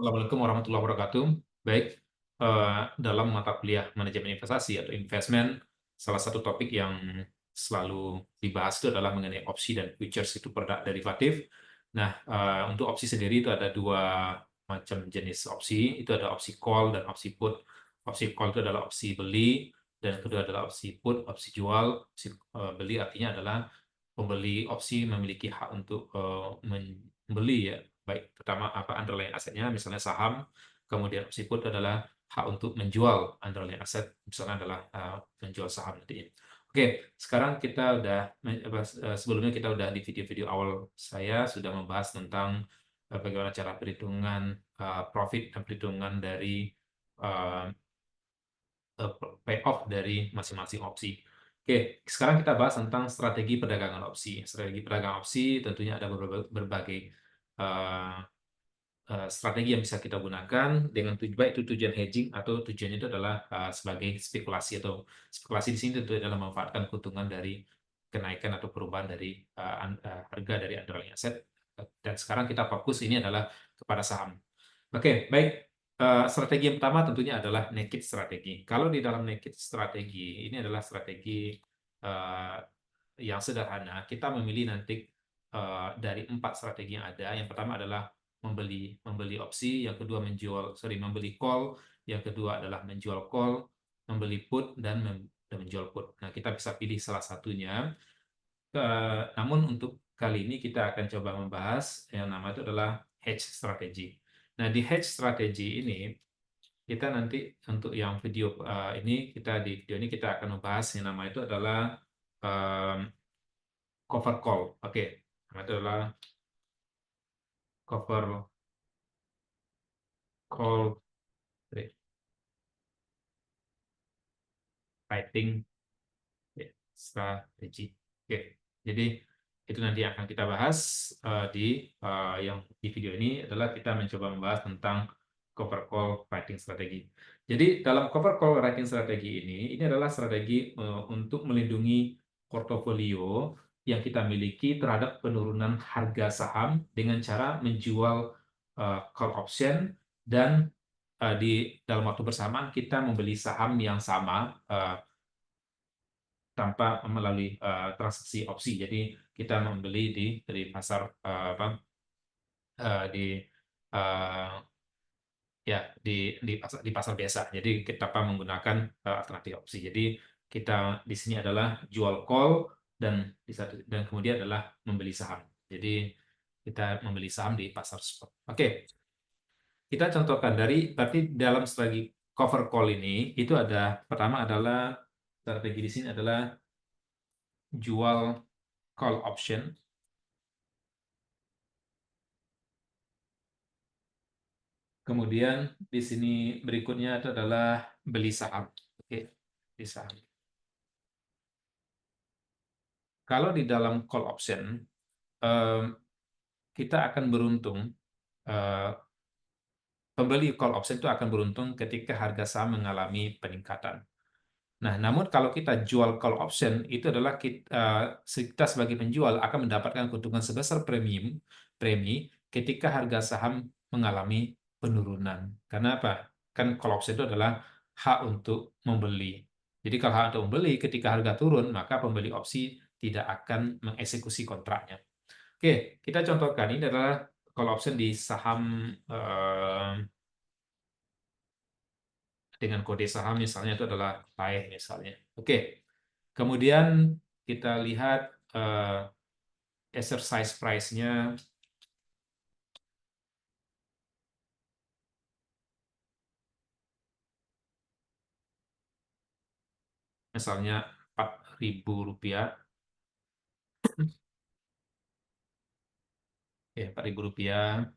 Assalamualaikum warahmatullahi wabarakatuh. Baik, dalam mata kuliah manajemen investasi atau investment, salah satu topik yang selalu dibahas itu adalah mengenai opsi dan futures, itu produk derivatif. Nah, untuk opsi sendiri itu ada dua macam jenis opsi, itu ada opsi call dan opsi put. Opsi call itu adalah opsi beli, dan kedua adalah opsi put, opsi jual. Opsi beli artinya adalah pembeli opsi memiliki hak untuk membeli, ya, baik pertama apa underlying asetnya, misalnya saham. Kemudian opsi put adalah hak untuk menjual underlying aset, misalnya adalah menjual saham nantinya. Oke, sekarang kita udah sebelumnya kita udah di video-video awal saya sudah membahas tentang bagaimana cara perhitungan profit dan perhitungan dari uh, payoff dari masing-masing opsi. Oke, sekarang kita bahas tentang strategi perdagangan opsi. Strategi perdagangan opsi tentunya ada berbagai uh, strategi yang bisa kita gunakan dengan baik itu tujuan hedging atau tujuannya itu adalah sebagai spekulasi, atau spekulasi di sini tentu adalah memanfaatkan keuntungan dari kenaikan atau perubahan dari harga dari underlying aset. Dan sekarang kita fokus ini adalah kepada saham. Oke, baik. Strategi yang pertama tentunya adalah naked strategi. Kalau di dalam naked strategi, ini adalah strategi eh, yang sederhana. Kita memilih nanti dari 4 strategi yang ada. Yang pertama adalah membeli opsi, yang kedua membeli call, yang kedua adalah menjual call, membeli put, dan menjual put. Nah, kita bisa pilih salah satunya. Namun untuk kali ini kita akan coba membahas yang nama itu adalah hedge strategy. Nah, di hedge strategy ini kita nanti untuk yang video di video ini kita akan membahas yang nama itu adalah um, cover call. Oke, nama itu adalah cover call writing strategy. Oke, jadi itu nanti akan kita bahas di video ini adalah kita mencoba membahas tentang cover call writing strategi. Jadi dalam cover call writing strategi ini adalah strategi untuk melindungi portofolio yang kita miliki terhadap penurunan harga saham dengan cara menjual call option, dan di dalam waktu bersamaan kita membeli saham yang sama tanpa melalui transaksi opsi. Jadi kita membeli dari pasar di uh, ya di pasar biasa. Jadi kita menggunakan alternatif opsi. Jadi kita di sini adalah jual call, dan kemudian adalah membeli saham. Jadi kita membeli saham di pasar spot. Oke, kita contohkan berarti dalam strategi cover call ini itu ada pertama adalah strategi di sini adalah jual call option. Kemudian di sini berikutnya itu adalah beli saham. Oke, beli saham. Kalau di dalam call option, kita akan beruntung, eh, pembeli call option itu akan beruntung ketika harga saham mengalami peningkatan. Nah, namun kalau kita jual call option, itu adalah kita sebagai penjual akan mendapatkan keuntungan sebesar premi ketika harga saham mengalami penurunan. Karena apa? Kan call option itu adalah hak untuk membeli. Jadi kalau hak untuk membeli, ketika harga turun, maka pembeli opsi tidak akan mengeksekusi kontraknya. Oke, kita contohkan ini adalah call option di saham dengan kode saham misalnya itu adalah TAE misalnya. Oke, kemudian kita lihat exercise price-nya misalnya Rp4.000. Ya, Rp4.000.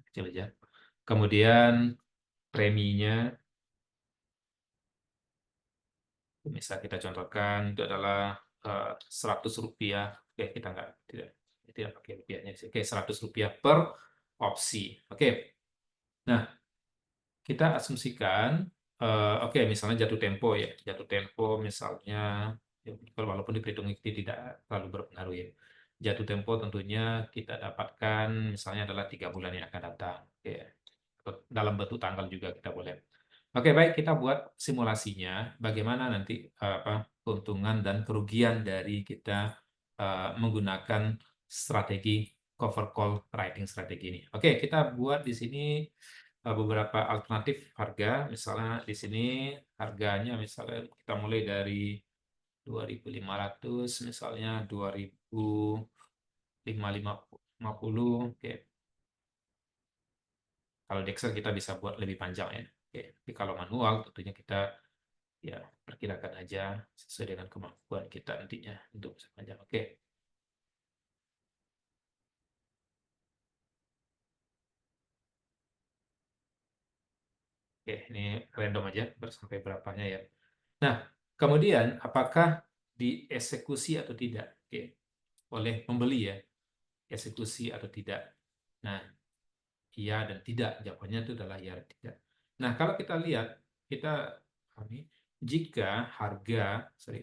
Kecil aja. Kemudian preminya, misal kita contohkan itu adalah Rp100. Oke, kita tidak pakai rupiahnya. Oke, Rp100 per opsi. Oke, nah kita asumsikan, oke, misalnya jatuh tempo misalnya, ya, walaupun diperhitung itu tidak terlalu berpengaruh, ya. jatuh tempo tentunya kita dapatkan misalnya adalah 3 bulan yang akan datang. Oke. Dalam bentuk tanggal juga kita boleh. Oke, baik, kita buat simulasinya bagaimana nanti keuntungan dan kerugian dari kita menggunakan strategi cover call writing strategi ini. Oke, kita buat di sini beberapa alternatif harga. Misalnya di sini harganya misalnya kita mulai dari 2.500, misalnya 2.550. Oke. Kalau di Excel kita bisa buat lebih panjang ya. Oke. Tapi kalau manual tentunya kita ya perkirakan aja sesuai dengan kemampuan kita nantinya untuk bisa panjang. Oke. Oke, ini random aja sampai berapanya ya. Nah, kemudian apakah dieksekusi atau tidak? Oke, oleh pembeli ya, eksekusi atau tidak. Nah, iya dan tidak. Jawabannya itu adalah ya dan tidak. Nah, kalau kita lihat, kita pahami, jika harga, sorry,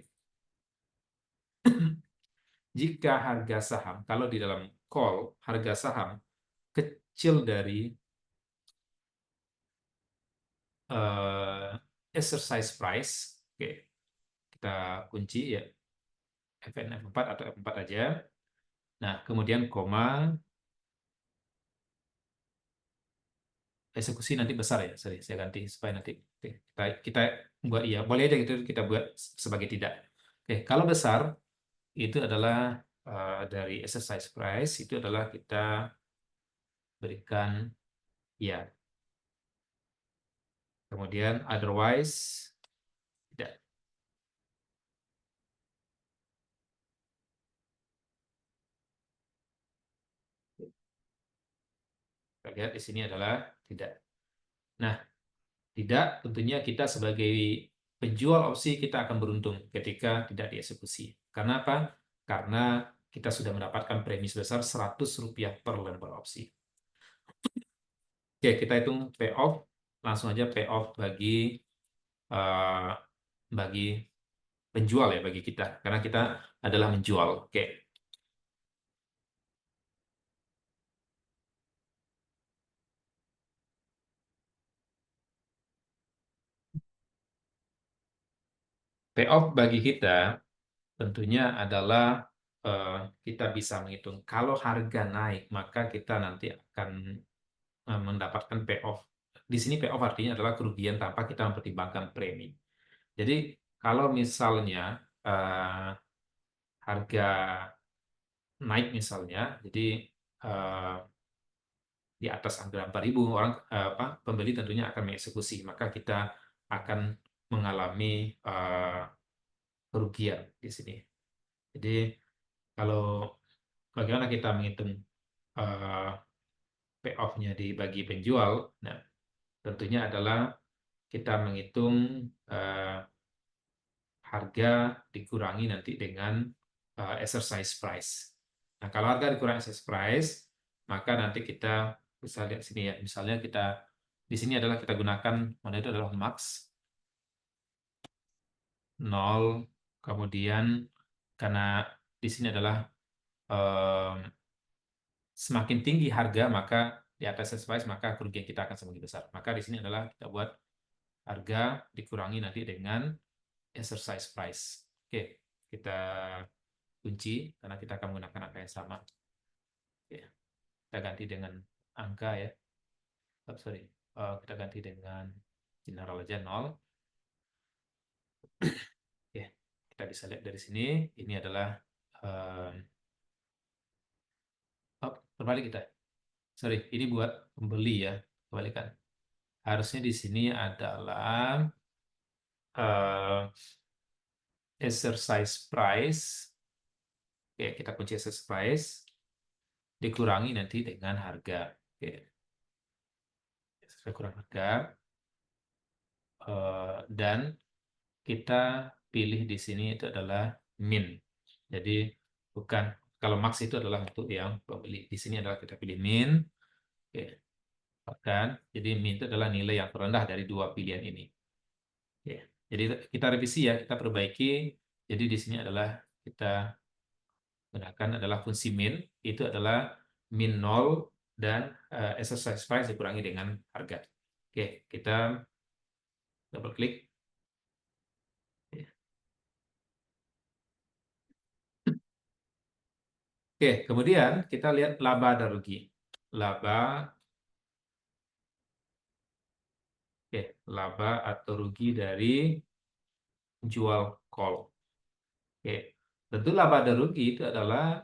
jika harga saham, kalau di dalam call, harga saham kecil dari eh, exercise price, oke, kita kunci ya, FN F4 atau F4 aja. Nah, kemudian koma, eksekusi nanti besar ya, sorry, saya ganti supaya nanti oke, kita buat iya, boleh aja gitu kita buat sebagai tidak. Oke, kalau besar itu adalah dari exercise price itu adalah kita berikan ya. Kemudian otherwise tidak. Kita lihat di sini adalah tidak. Nah, tidak tentunya kita sebagai penjual opsi kita akan beruntung ketika tidak dieksekusi. Karena apa? Karena kita sudah mendapatkan premi sebesar Rp100 per lembar opsi. Oke, kita hitung payoff. Langsung aja payoff uh, bagi penjual ya, bagi kita. Karena kita adalah menjual. Oke, payoff bagi kita tentunya adalah eh, kita bisa menghitung kalau harga naik, maka kita nanti akan mendapatkan payoff. Di sini payoff artinya adalah kerugian tanpa kita mempertimbangkan premi. Jadi kalau misalnya harga naik misalnya, jadi eh, di atas angka 4.000 orang pembeli tentunya akan mengeksekusi, maka kita akan mengalami kerugian di sini. Jadi kalau bagaimana kita menghitung eh, payoff-nya dibagi penjual, nah tentunya adalah kita menghitung eh, harga dikurangi nanti dengan exercise price. Nah, kalau harga dikurangi exercise price, maka nanti kita bisa lihat sini ya. Misalnya kita di sini adalah kita gunakan mana itu adalah max 0, kemudian karena di sini adalah eh, semakin tinggi harga maka di atas exercise price maka kerugian kita akan semakin besar. Maka di sini adalah kita buat harga dikurangi nanti dengan exercise price. Oke, kita kunci karena kita akan menggunakan angka yang sama. Oke, kita ganti dengan angka ya. Oh, sorry, kita ganti dengan general aja 0. Oke, kita bisa lihat dari sini. Ini adalah um, oh, terbalik kita. Sorry, ini buat pembeli ya. Kebalikan. Harusnya di sini adalah uh, exercise price. Oke, kita kunci exercise price dikurangi nanti dengan harga. Oke, sesuai kurang harga. Dan kita pilih di sini itu adalah min. Jadi bukan kalau max itu adalah untuk yang pembeli. Di sini adalah kita pilih min. Oke, kan? Jadi min itu adalah nilai yang terendah dari dua pilihan ini. Oke. Jadi kita revisi ya, kita perbaiki. Jadi di sini adalah kita gunakan adalah fungsi min, itu adalah min 0 dan exercise price dikurangi dengan harga. Oke, kita double klik. Oke, kemudian kita lihat laba dan rugi. Laba, oke, laba atau rugi dari jual call. Oke, tentu laba dan rugi itu adalah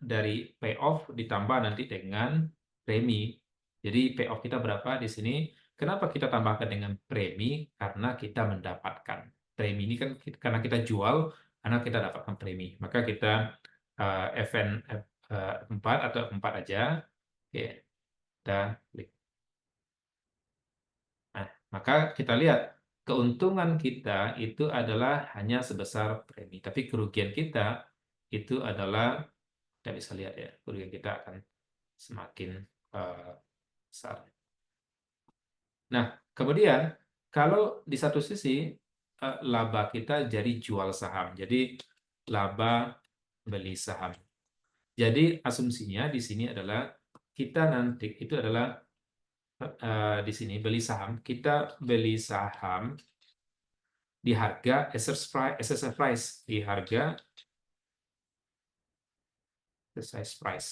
dari payoff ditambah nanti dengan premi. Jadi payoff kita berapa di sini? Kenapa kita tambahkan dengan premi? Karena kita mendapatkan premi ini kan karena kita jual, karena kita dapatkan premi. Maka kita FN 4 atau F4 aja. Oke, kita klik. Nah, maka kita lihat keuntungan kita itu adalah hanya sebesar premi, tapi kerugian kita itu adalah kita bisa lihat ya, kerugian kita akan semakin eh, besar. Nah, kemudian kalau di satu sisi laba kita jadi jual saham, jadi laba beli saham. Jadi asumsinya di sini adalah kita nanti itu adalah di sini beli saham, kita beli saham di harga exercise price, di harga exercise price.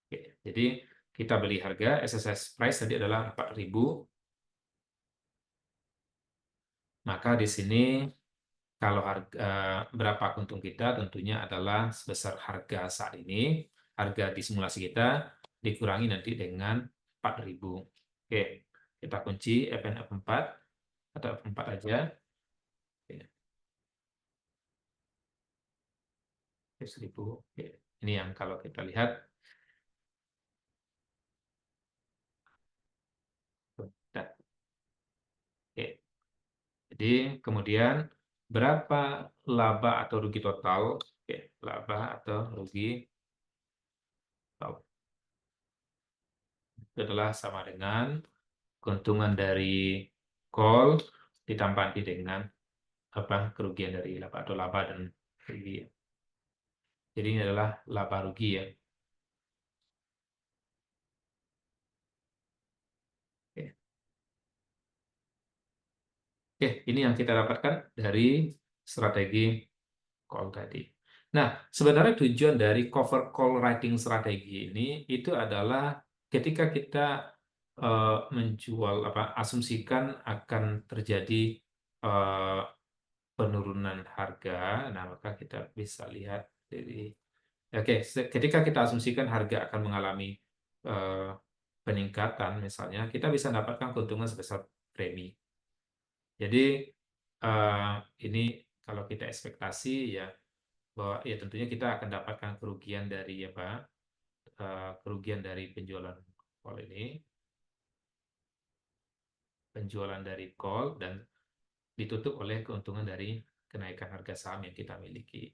Oke, jadi kita beli harga exercise price tadi adalah 4.000. Maka di sini kalau harga berapa untung kita tentunya adalah sebesar harga saat ini, harga di simulasi kita dikurangi nanti dengan 4.000. Oke, kita kunci FNF4 atau F4 aja. Oke, 1.000. Oke. Ini yang kalau kita lihat. Nah, oke. Jadi kemudian berapa laba atau rugi total? Oke, laba atau rugi total itu adalah sama dengan keuntungan dari call ditambah dengan apa kerugian dari laba atau laba dan rugi. Jadi ini adalah laba rugi ya. Oke. Oke, ini yang kita dapatkan dari strategi call tadi. Nah, sebenarnya tujuan dari cover call writing strategi ini itu adalah ketika kita menjual apa asumsikan akan terjadi eh, penurunan harga, nah maka kita bisa lihat dari oke, ketika kita asumsikan harga akan mengalami eh, peningkatan misalnya, kita bisa mendapatkan keuntungan sebesar premi. Jadi eh, ini kalau kita ekspektasi ya bahwa ya tentunya kita akan dapatkan kerugian dari apa kerugian dari penjualan call ini, penjualan dari call dan ditutup oleh keuntungan dari kenaikan harga saham yang kita miliki.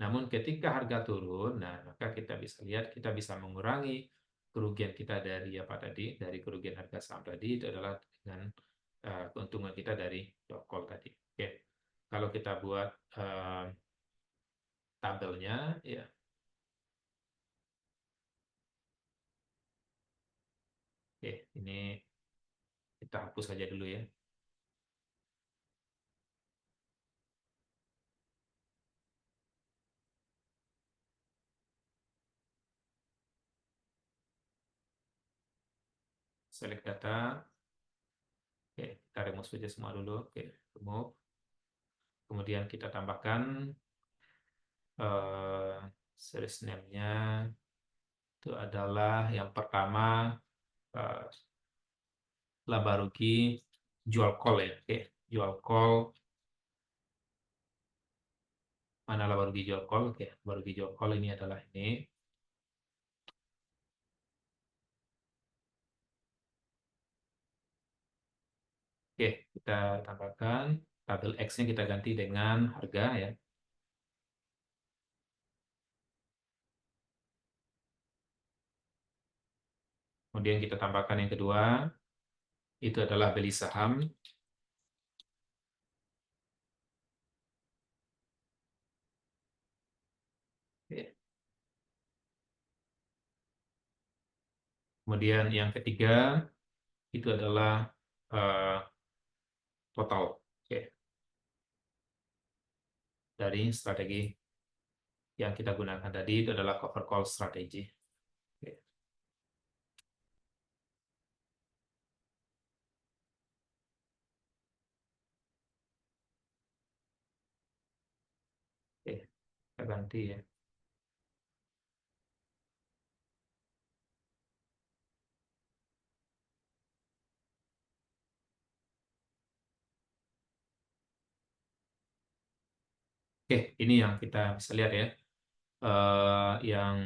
Namun ketika harga turun, nah maka kita bisa lihat kita bisa mengurangi kerugian kita dari apa tadi, dari kerugian harga saham tadi itu adalah dengan keuntungan kita dari job call tadi. Oke. Kalau kita buat tabelnya ya. Oke, ini kita hapus saja dulu ya. Select data. Oke, kita remove saja semua dulu. Oke, remove. Kemudian kita tambahkan eh, series name-nya itu adalah yang pertama eh, laba rugi jual call ya. Oke, jual call mana laba rugi jual call? Oke, laba rugi jual call ini adalah ini. Oke, kita tambahkan tabel X-nya kita ganti dengan harga ya. Kemudian kita tambahkan yang kedua itu adalah beli saham. Kemudian yang ketiga itu adalah eh, total. Oke. Dari strategi yang kita gunakan tadi itu adalah cover call strategi. Oke. Oke, kita ganti ya. Oke, ini yang kita bisa lihat ya. Yang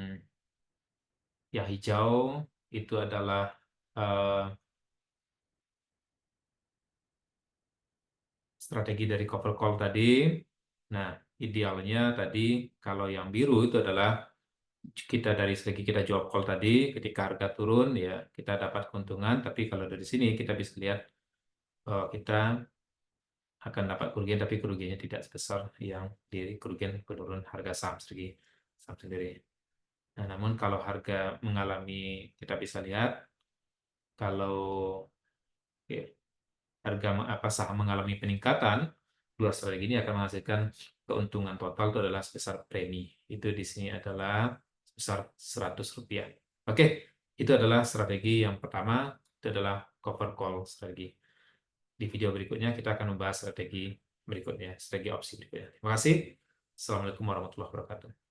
hijau itu adalah eh, strategi dari cover call tadi. Nah, idealnya tadi kalau yang biru itu adalah kita dari segi kita jual call tadi, ketika harga turun ya kita dapat keuntungan. Tapi kalau dari sini kita bisa lihat kita akan dapat kerugian, tapi kerugiannya tidak sebesar yang di kerugian penurun harga saham sendiri. Nah, namun kalau harga mengalami, kita bisa lihat kalau ya, harga saham mengalami peningkatan, dua strategi ini akan menghasilkan keuntungan total itu adalah sebesar premi. Itu di sini adalah sebesar Rp100. Oke, itu adalah strategi yang pertama, itu adalah cover call strategi. Di video berikutnya kita akan membahas strategi berikutnya, strategi opsi berikutnya. Terima kasih. Assalamualaikum warahmatullahi wabarakatuh.